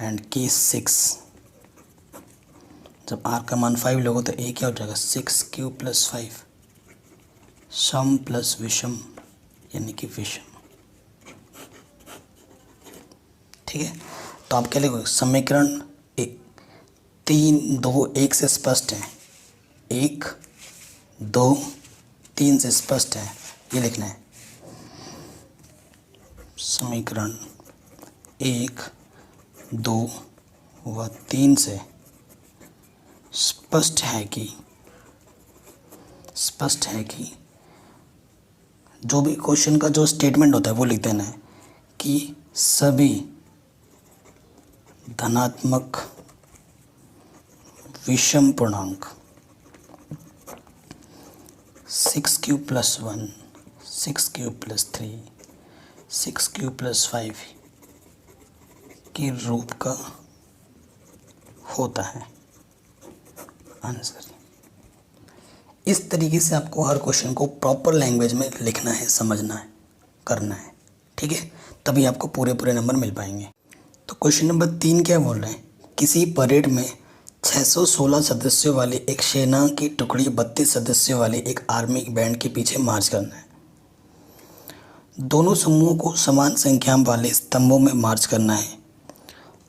एंड केस 6, जब r का मान 5 लोगे तो ये क्या हो जाएगा 6 क्यू + 5, सम प्लस विषम, यानी कि विषम। ठीक है, तो आप क्या लिखोगे, समीकरण 3, 2, 1 से स्पष्ट है, 1, 2, 3 से स्पष्ट है, ये लिखना है। समीकरण 1, 2 व 3 से स्पष्ट है कि जो भी क्वेश्चन का जो स्टेटमेंट होता है वो लिख देना है कि सभी धनात्मक विषम पूर्णांक 6 क्यू + 1, 6 क्यू + 3, 6 क्यू + 5 के रूप का होता है आंसर। इस तरीके से आपको हर क्वेश्चन को प्रॉपर लैंग्वेज में लिखना है, समझना है, करना है, ठीक है, तभी आपको पूरे नंबर मिल पाएंगे। तो क्वेश्चन नंबर 3 क्या बोल रहे हैं, किसी परेड में 616 सदस्यों वाली एक सेना की टुकड़ी 32 सदस्यों वाली एक आर्मी बैंड के पीछे मार्च करना है। दोनों समूहों को समान संख्या वाले स्तंभों में मार्च करना है।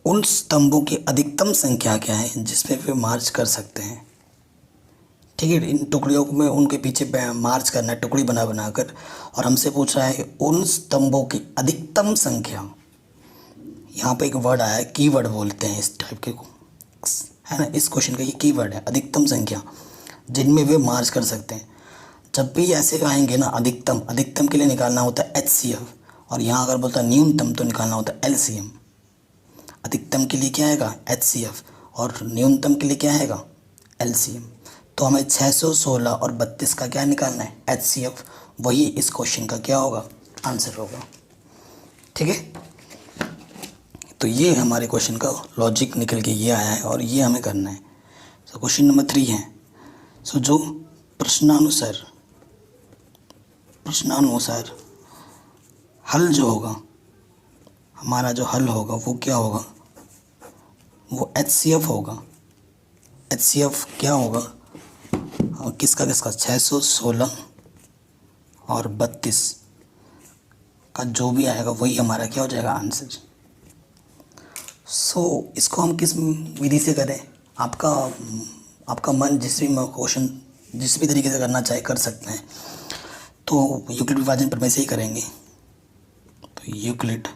उन स्तंभों की अधिकतम संख्या क्या है जिसमें वे मार्च कर सकते हैं। ठीक है, इन टुकड़ियों में उनके पीछे मार्च करना है, टुकड़ी बना कर, और हमसे पूछ रहा है उन स्तंभों की अधिकतम संख्या। यहाँ पे एक वर्ड आया है, कीवर्ड बोलते हैं इस टाइप के को, है ना, इस क्वेश्चन का ये कीवर्ड है, अधिकतम संख्या जिनमें वे मार्च कर सकते हैं। जब भी ऐसे आएंगे ना, अधिकतम के लिए निकालना होता है HCF, और यहाँ अगर बोलता है न्यूनतम तो निकालना होता है LCM। अधिकतम के लिए क्या आएगा HCF, और न्यूनतम के लिए क्या आएगा LCM। तो हमें 616 और 32 का क्या निकालना है HCF, वही इस क्वेश्चन का क्या होगा आंसर होगा। ठीक है, तो ये हमारे क्वेश्चन का लॉजिक निकल के ये आया है और ये हमें करना है। सो क्वेश्चन नंबर 3 है, सो जो प्रश्नानुसार हल जो होगा, हमारा जो हल होगा वो क्या होगा, वो HCF होगा। HCF क्या होगा, और किसका 616 और 32 का जो भी आएगा वही हमारा क्या हो जाएगा आंसर। सो इसको हम किस विधि से करें, आपका मन जिस भी क्वेश्चन जिस भी तरीके से करना चाहे कर सकते हैं। तो यूक्लिड विभाजन प्रमेय से ही करेंगे। तो यूक्लिड,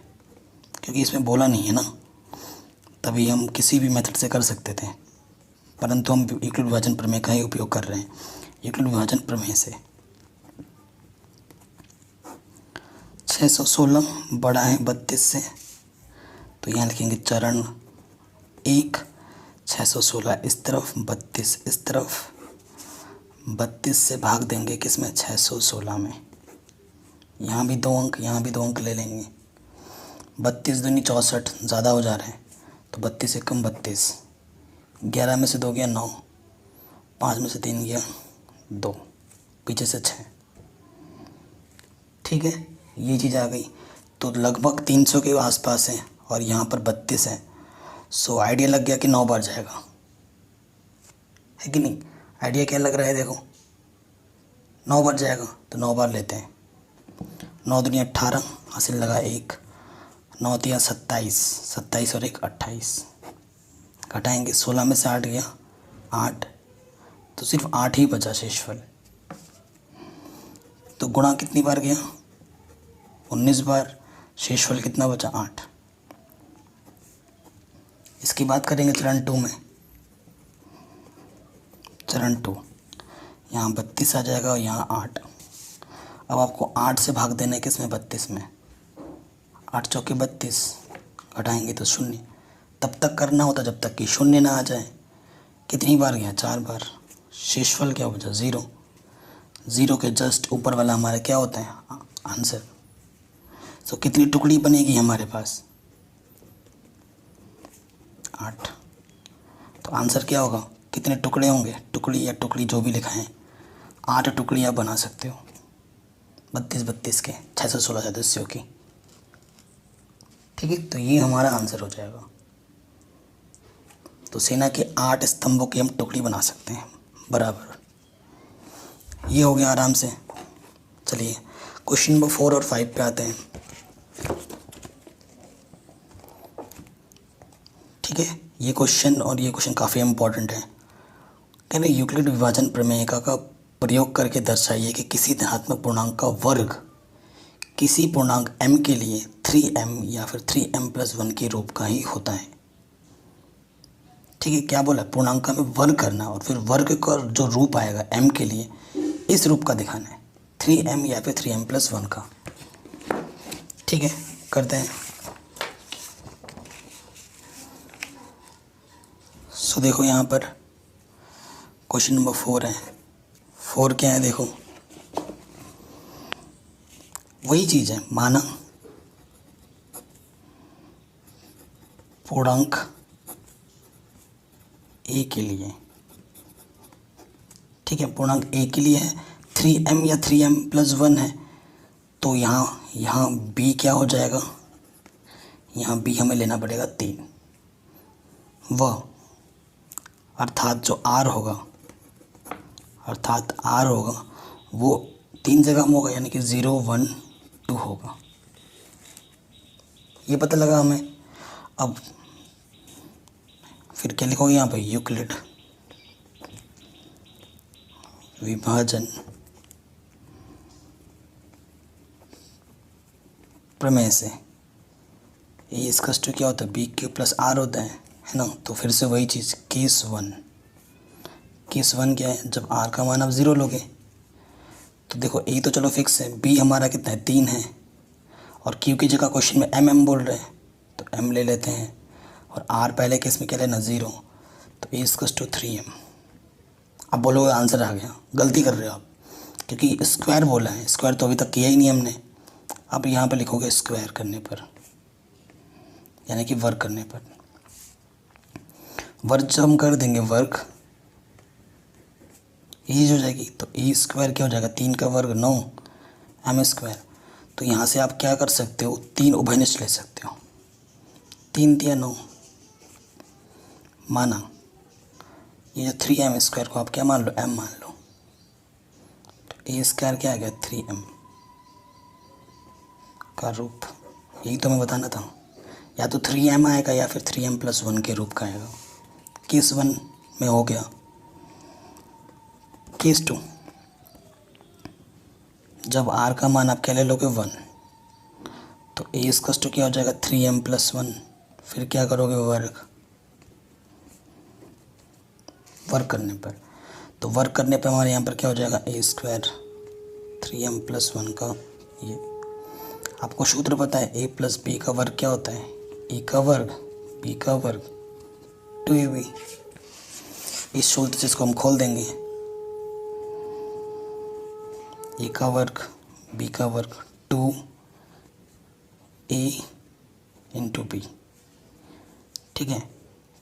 क्योंकि इसमें बोला नहीं है ना, तभी हम किसी भी मेथड से कर सकते थे, परंतु हम यूक्लिड विभाजन प्रमेय का ही उपयोग कर रहे हैं। यूक्लिड विभाजन प्रमेय से 616 बड़ा है 32 से, तो यहाँ लिखेंगे चरण 1 616 इस तरफ, 32 इस तरफ, 32 से भाग देंगे किसमें 616 में। यहाँ भी 2 अंक, यहाँ भी 2 अंक ले लेंगे। 32 दूनी 64 ज़्यादा हो जा रहे हैं, तो 32 से कम 32, 11 में से 2 गया 9, 5 में से 3 गया 2, पीछे से 6। ठीक है, ये चीज़ आ गई। तो लगभग 300 के आसपास है और यहाँ पर 32 है। सो आइडिया लग गया कि 9 बार जाएगा, है कि नहीं। आइडिया क्या लग रहा है, देखो 9 बार जाएगा, तो 9 बार लेते हैं। 9 दूनी 18, हासिल लगा 1, 9 तिया 27, 27 और 1 28, घटाएंगे 16 में से 8 गया 8, तो सिर्फ 8 ही बचा शेषफल। तो गुणा कितनी बार गया 19 बार, शेषफल कितना बचा 8। इसकी बात करेंगे चरण 2 में। चरण 2, यहाँ 32 आ जाएगा और यहाँ 8। अब आपको 8 से भाग देना है किसमें 32 में, 8 चौके 32, घटाएंगे तो 0। तब तक करना होता जब तक कि 0 ना आ जाए। कितनी बार गया 4 बार, शेषफल क्या बचा 0। 0 के जस्ट ऊपर वाला हमारा क्या होता है आंसर। सो कितनी टुकड़ी बनेगी हमारे पास? 8। तो आंसर क्या होगा? कितने टुकड़े होंगे? टुकड़ी या टुकड़ी जो भी लिखा है, 8 टुकड़ियाँ बना सकते हो 32 के 616 सदस्यों की। ठीक है, तो ये हमारा आंसर हो जाएगा। तो सेना के 8 स्तंभों की हम टुकड़ी बना सकते हैं बराबर। ये हो गया आराम से। चलिए क्वेश्चन नंबर 4 और 5 पे आते हैं। ठीक है, ये क्वेश्चन काफ़ी इम्पोर्टेंट है। कह रहे यूक्लिड विभाजन प्रमेयिका का प्रयोग करके दर्शाइए कि किसी धनात्मक पूर्णांक का वर्ग किसी पूर्णांक m के लिए 3m या फिर 3m+1 के रूप का ही होता है। ठीक है, क्या बोला? पूर्णांक का हमें वर्ग करना और फिर वर्ग का जो रूप आएगा m के लिए इस रूप का दिखाना है, 3m या फिर 3m+1 का। ठीक है, करते हैं। सो देखो यहाँ पर क्वेश्चन नंबर 4 है। 4 क्या है? देखो वही चीज़ है, माना पूर्णांक a के लिए, ठीक है, पूर्णांक a के लिए है 3m या 3m+1 है। तो यहाँ b क्या हो जाएगा? यहाँ b हमें लेना पड़ेगा 3, वह अर्थात जो r होगा वो 3 जगह में होगा, यानी कि 0 1 2 होगा। ये पता लगा हमें। अब फिर क्या लिखोगे यहाँ पे? यूक्लिड विभाजन प्रमेय से ए इसका टू क्या होता है? बी क्यू प्लस आर होता है ना। तो फिर से वही चीज़, केस वन क्या है? जब आर का मान आप 0 लोगे तो देखो ए तो चलो फिक्स है, बी हमारा कितना है? 3 है, और क्यू की जगह क्वेश्चन में एम बोल रहे हैं तो एम ले लेते हैं, और आर पहले केस में क्या लेना? 0। तो ए इसका टू 3m। अब बोलोगे आंसर आ गया, गलती कर रहे हो आप, क्योंकि स्क्वायर बोला है, स्क्वायर तो अभी तक किया ही नहीं हमने। अब यहाँ पे लिखोगे स्क्वायर करने पर, यानी कि वर्ग करने पर। वर्ग जब हम कर देंगे वर्ग, ये हो जाएगी, तो ए स्क्वायर क्या हो जाएगा? 3 का वर्ग 9 m स्क्वायर। तो यहाँ से आप क्या कर सकते हो? 3 उभयनिष्ठ ले सकते हो। 3 3 9, माना ये जो 3m स्क्वायर को आप क्या मान लो? m मान लो। तो ए स्क्वायर क्या आ गया? 3m का रूप। यही तो मैं बताना था, या तो 3m आएगा या फिर 3m+1 के रूप का आएगा। केस 1 में हो गया। केस 2, जब r का मान आप क्या ले लोगे? 1, तो ए इसका टू क्या हो जाएगा? 3m+1। फिर क्या करोगे? वर्ग करने पर। तो वर्ग करने पर हमारे यहाँ पर क्या हो जाएगा? ए स्क्वायर 3m+1 का। ये आपको सूत्र पता है, a + b का वर्ग क्या होता है? a का वर्ग b का वर्ग 2ab। इस सूत्र से इसको हम खोल देंगे, a का वर्ग b का वर्ग 2a × b। ठीक है,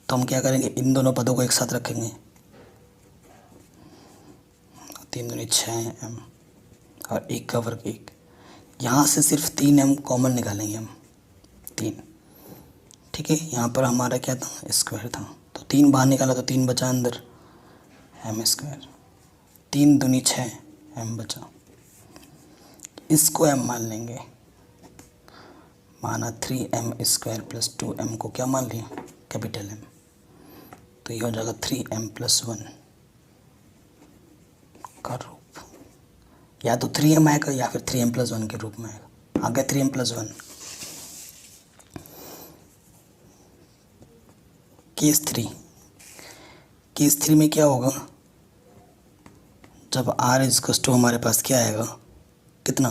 तो हम क्या करेंगे? इन दोनों पदों को एक साथ रखेंगे, 3 दूनी 6m और 1 का वर्ग 1। यहाँ से सिर्फ 3m कॉमन निकालेंगे हम, 3। ठीक है, यहाँ पर हमारा क्या था? स्क्वायर था, तो 3 बाहर निकाला तो 3 बचा अंदर, m स्क्वायर। 3 दूनी 6 m बचा। इसको m मान लेंगे, माना 3m² + 2m को क्या मान लिया? Capital M। तो ये हो जाएगा 3m+1 का रूप। या तो 3m आएगा या फिर 3m+1 के रूप में आएगा। आ गया 3m+1। केस 3 में क्या होगा? जब r इज़ टू हमारे पास क्या आएगा? कितना?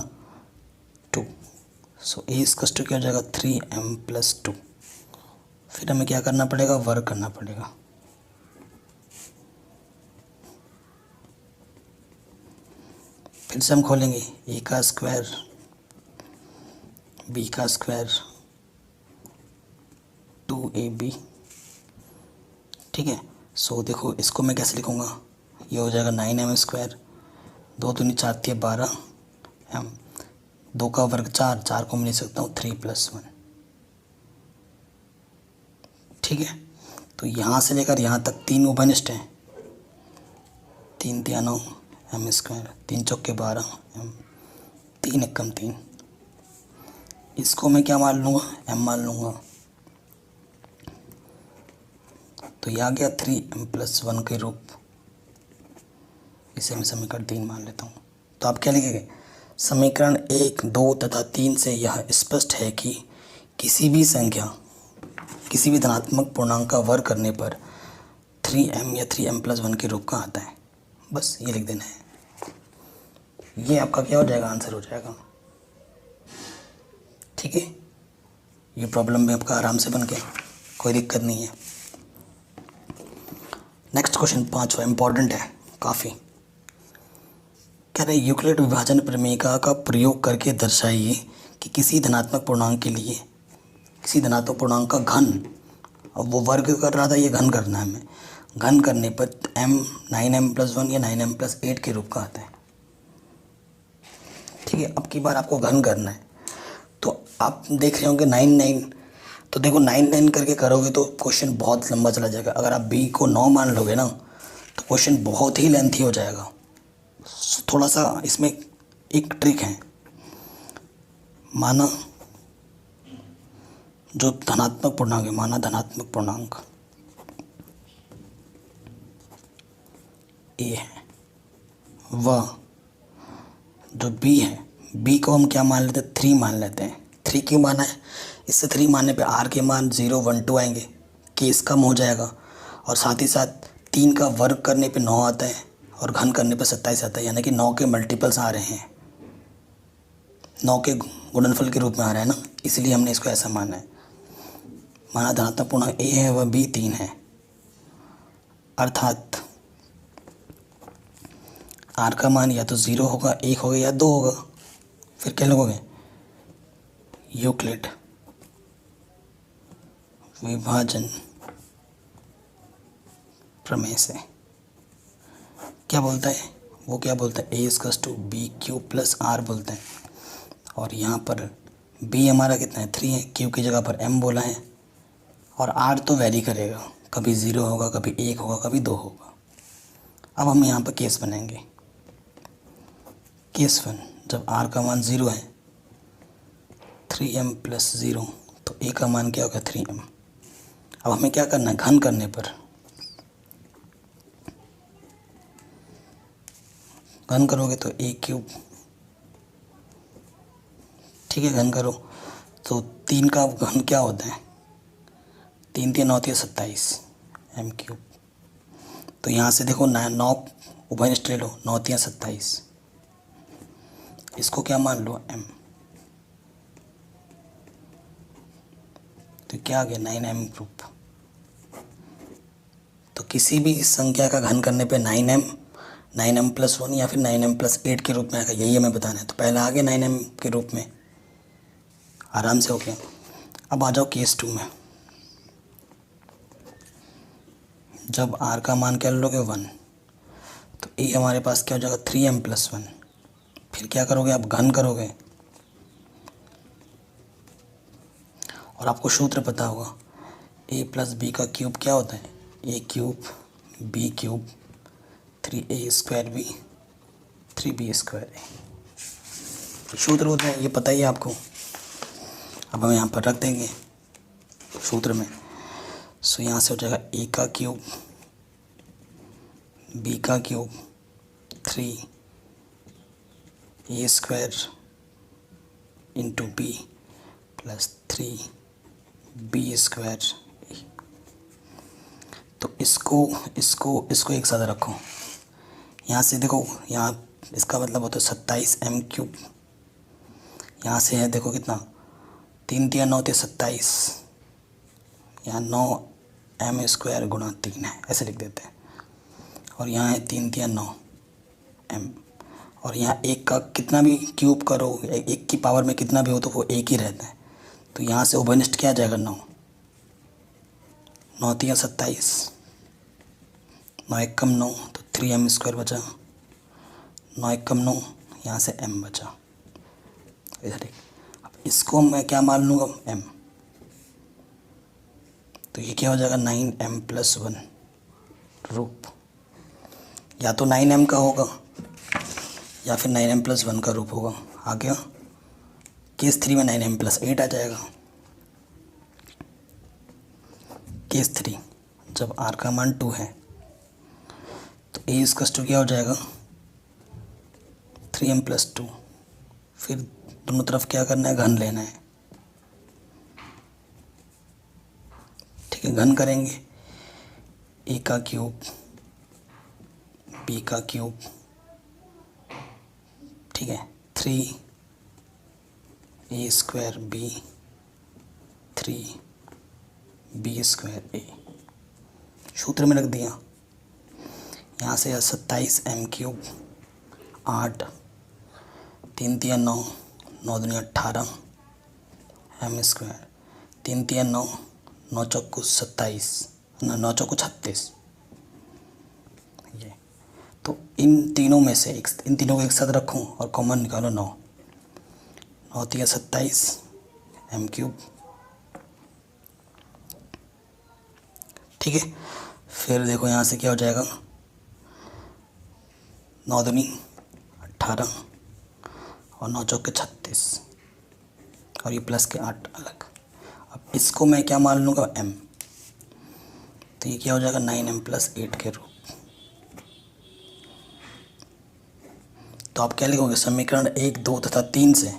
2। सो ए इज़ टू क्या हो जाएगा? 3m+2। फिर हमें क्या करना पड़ेगा? वर्ग करना पड़ेगा। फिर से हम खोलेंगे, a का स्क्वायर बी का स्क्वायर 2ab, ठीक है। सो देखो इसको मैं कैसे लिखूँगा, ये हो जाएगा 9m स्क्वायर, 2 दूनी 4 थी 12 m, 2 का वर्ग 4, 4 को मैं लिख सकता हूँ 3 + 1, ठीक है। तो यहाँ से लेकर यहाँ तक 3 उभयनिष्ठ हैं, 3 तिया 9 m स्क्वायर, 3 चौके 12 m, 3 एकम 3, इसको मैं क्या मान लूँगा, m मान लूँगा। तो ये आ गया 3m + 1 के रूप, इसे मैं समीकरण 3 मान लेता हूँ। तो आप क्या लिखेंगे, समीकरण 1, 2 तथा 3 से यह स्पष्ट है कि किसी भी संख्या किसी भी धनात्मक पूर्णांक का वर्ग करने पर 3m या 3m + 1 के रूप का आता है। बस ये लिख देना है, ये आपका क्या हो जाएगा, आंसर हो जाएगा, ठीक है। ये प्रॉब्लम भी आपका आराम से बन गया, कोई दिक्कत नहीं है। नेक्स्ट क्वेश्चन 5वां इम्पॉर्टेंट है काफ़ी। कह रहे यूक्लिड विभाजन प्रमेयिका का प्रयोग करके दर्शाइए कि किसी धनात्मक पूर्णांक के लिए, किसी धनात्मक पूर्णांक का घन, अब वो वर्ग कर रहा था, ये घन करना है हमें, घन करने पर m 9m + 1 या 9m + 8 के रूप का आता है, ठीक है। अब की बार आपको घन करना है, तो आप देख रहे होंगे 9 9, तो देखो 9 9 करके करोगे तो क्वेश्चन बहुत लंबा चला जाएगा। अगर आप b को 9 मान लोगे ना तो क्वेश्चन बहुत ही लेंथी हो जाएगा। थोड़ा सा इसमें एक ट्रिक है, माना जो धनात्मक पूर्णांक है, माना धनात्मक पूर्णांक a है, वह जो b है, b को हम क्या मान लेते हैं, 3 मान लेते हैं। 3 क्यों माना है, इससे 3 मानने पे r के मान 0 1 2 आएंगे, केस कम हो जाएगा, और साथ ही साथ 3 का वर्ग करने पे 9 आता है और घन करने पे 27 आता है, यानी कि 9 के मल्टीपल्स आ रहे हैं, 9 के गुणनफल के रूप में आ रहा है ना, इसलिए हमने इसको ऐसा माना है। माना धनात्मक पूर्णांक a है, वह b 3 है, अर्थात r का मान या तो 0 होगा, 1 होगा या 2 होगा। फिर क्या लिखोगे, यूक्लिड विभाजन प्रमेय से क्या बोलता है, वो क्या बोलता है, a = b³ + r बोलता है। और यहाँ पर b हमारा कितना है, 3 है, q की जगह पर m बोला है, और r तो वैरी करेगा, कभी 0 होगा, कभी 1 होगा, कभी 2 होगा। अब हम यहाँ पर केस बनाएंगे, केस 1, जब r का मान 0 है, 3m + 0, तो a का मान क्या होगा, 3m। अब हमें क्या करना है, घन करने पर, घन करोगे तो a³, ठीक है, घन करो तो 3 का घन क्या होता है, 3 3 9 27 m³। तो यहाँ से देखो 9 उभयनिष्ठ ले लो, 9 3 27, इसको क्या मान लो, m, तो क्या आ गया, 9m ग्रुप। तो किसी भी संख्या का घन करने पे 9m + 1 या फिर 9m + 8 के रूप में आएगा, यही हमें बताना है। तो पहले आ गया 9m के रूप में, आराम से हो गया। अब आ जाओ केस 2 में, जब r का मान क्या लोगे, 1, तो a हमारे पास क्या हो जाएगा, 3m + 1। फिर क्या करोगे, आप घन करोगे, और आपको सूत्र पता होगा, a + b का क्यूब क्या होता है, a³ b³ 3a² b 3b² सूत्र होता है, ये पता ही है आपको। अब हम यहाँ पर रख देंगे सूत्र में, सो यहाँ से हो जाएगा a का क्यूब b का क्यूब 3a² × b + 3b²। तो इसको एक साथ रखो, यहाँ से देखो, यहाँ इसका मतलब होता है 27m³, यहाँ से है देखो कितना, 3 3 9 27, यहाँ 9m² × 3 है, ऐसे लिख देते हैं। और यहाँ है 3 3 9m, और यहाँ एक का कितना भी क्यूब करो, एक की पावर में कितना भी हो तो वो एक ही रहता है। तो यहाँ से ओवरनिस्ट क्या आ जाएगा 9, 9 3 27, 9 1 कम 9 तो 3m² बचा, 9 1 कम 9, यहाँ से m बचा इधर एक। अब इसको मैं क्या मान लूँगा m, तो ये क्या हो जाएगा 9m+1 रूप, या तो 9m का होगा या फिर 9m+1 का रूप होगा। आ गया। केस 3 में 9m+8 आ जाएगा। केस 3 जब r का मान 2 है तो a = क्या हो जाएगा 3m+2। फिर दोनों तरफ क्या करना है, घन लेना है। ठीक है, घन करेंगे a का क्यूब b का क्यूब, ठीक है 3a² b 3b² a, सूत्र में रख दिया। यहाँ से 27m³ 8, 3 3 9, 9 दूनी 18 m², 3 3 9, 9 चौको 27, 9 चौको 36। ये तो इन तीनों में से इन तीनों को एक साथ रखूं और कॉमन निकालो 9, 9 3 27 m³। ठीक है, फिर देखो यहाँ से क्या हो जाएगा 9 दूनी 18 और 9 चौके 36 और ये प्लस के 8 अलग। अब इसको मैं क्या मान लूँगा m, तो ये क्या हो जाएगा 9m+8 के रूप। तो आप क्या लिखोगे, समीकरण 1 2 तथा 3 से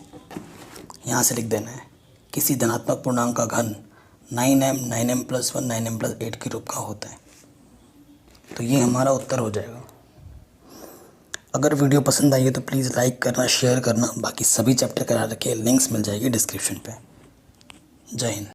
यहाँ से लिख देना है किसी धनात्मक पूर्णांक का घन 9m 9m+1 9m+8 के रूप का होता है। तो ये हमारा उत्तर हो जाएगा। अगर वीडियो पसंद आई है तो प्लीज़ लाइक करना, शेयर करना। बाकी सभी चैप्टर करा रखे लिंक्स मिल जाएगी डिस्क्रिप्शन पे। जय हिंद।